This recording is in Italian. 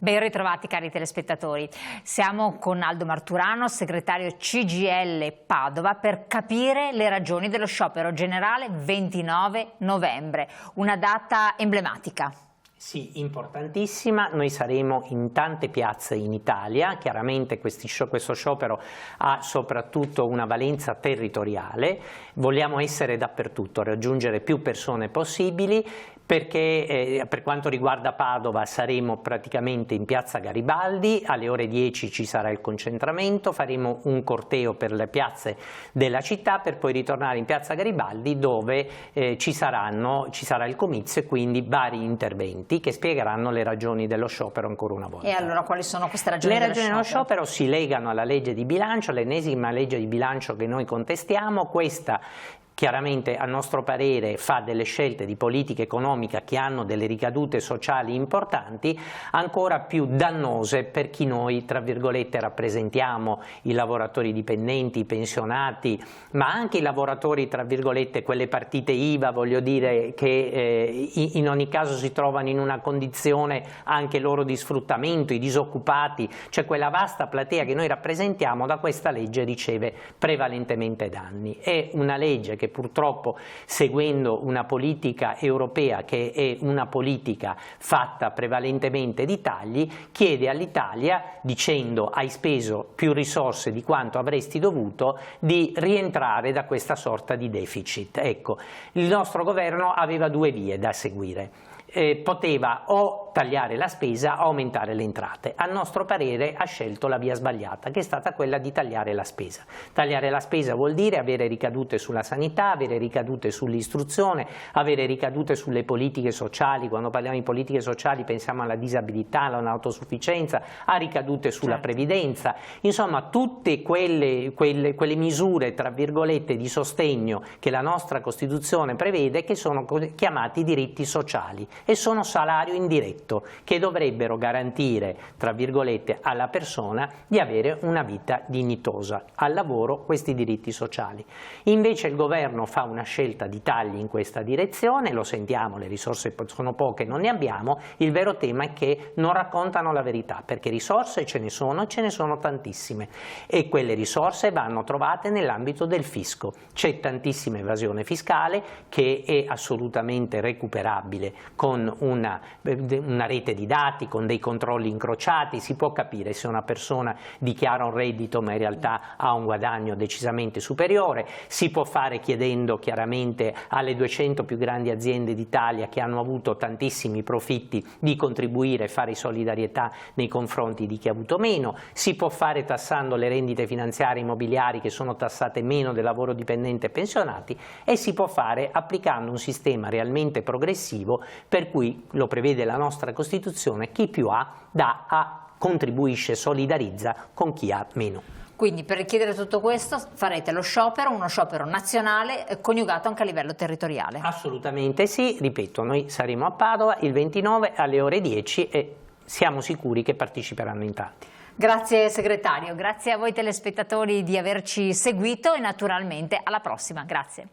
Ben ritrovati cari telespettatori, siamo con Aldo Marturano, segretario CGIL Padova, per capire le ragioni dello sciopero generale 29 novembre, una data emblematica. Sì, importantissima. Noi saremo in tante piazze in Italia. Chiaramente questo sciopero ha soprattutto una valenza territoriale. Vogliamo essere dappertutto, raggiungere più persone possibili, perché per quanto riguarda Padova saremo praticamente in piazza Garibaldi, alle ore 10 ci sarà il concentramento, faremo un corteo per le piazze della città per poi ritornare in piazza Garibaldi dove ci sarà il comizio e quindi vari interventi che spiegheranno le ragioni dello sciopero ancora una volta. E allora quali sono queste ragioni? Le ragioni dello sciopero si legano alla legge di bilancio, l'ennesima legge di bilancio che noi contestiamo. Questa chiaramente a nostro parere fa delle scelte di politica economica che hanno delle ricadute sociali importanti, ancora più dannose per chi noi tra virgolette rappresentiamo, i lavoratori dipendenti, i pensionati, ma anche i lavoratori tra virgolette, quelle partite IVA, voglio dire, che in ogni caso si trovano in una condizione anche loro di sfruttamento, i disoccupati, cioè quella vasta platea che noi rappresentiamo da questa legge riceve prevalentemente danni. È una legge che purtroppo, seguendo una politica europea che è una politica fatta prevalentemente di tagli, chiede all'Italia, dicendo hai speso più risorse di quanto avresti dovuto, di rientrare da questa sorta di deficit. Ecco, il nostro governo aveva due vie da seguire. Poteva o tagliare la spesa o aumentare le entrate. A nostro parere ha scelto la via sbagliata, che è stata quella di tagliare la spesa. Tagliare la spesa vuol dire avere ricadute sulla sanità, avere ricadute sull'istruzione, avere ricadute sulle politiche sociali. Quando parliamo di politiche sociali pensiamo alla disabilità, all'autosufficienza, ha ricadute sulla previdenza, insomma tutte quelle misure tra virgolette di sostegno che la nostra Costituzione prevede, che sono chiamati diritti sociali e sono salario indiretto che dovrebbero garantire tra virgolette alla persona di avere una vita dignitosa, al lavoro questi diritti sociali. Invece il governo fa una scelta di tagli in questa direzione, lo sentiamo, le risorse sono poche, non ne abbiamo, il vero tema è che non raccontano la verità, perché risorse ce ne sono e ce ne sono tantissime e quelle risorse vanno trovate nell'ambito del fisco. C'è tantissima evasione fiscale che è assolutamente recuperabile con una rete di dati, con dei controlli incrociati, si può capire se una persona dichiara un reddito ma in realtà ha un guadagno decisamente superiore, si può fare chiedendo chiaramente alle 200 più grandi aziende d'Italia che hanno avuto tantissimi profitti di contribuire e fare solidarietà nei confronti di chi ha avuto meno, si può fare tassando le rendite finanziarie immobiliari che sono tassate meno del lavoro dipendente e pensionati e si può fare applicando un sistema realmente progressivo per cui, lo prevede la nostra Costituzione, chi più ha dà, contribuisce, solidarizza con chi ha meno. Quindi per richiedere tutto questo farete lo sciopero, uno sciopero nazionale coniugato anche a livello territoriale? Assolutamente sì, ripeto, noi saremo a Padova il 29 alle ore 10 e siamo sicuri che parteciperanno in tanti. Grazie segretario, grazie a voi telespettatori di averci seguito e naturalmente alla prossima, grazie.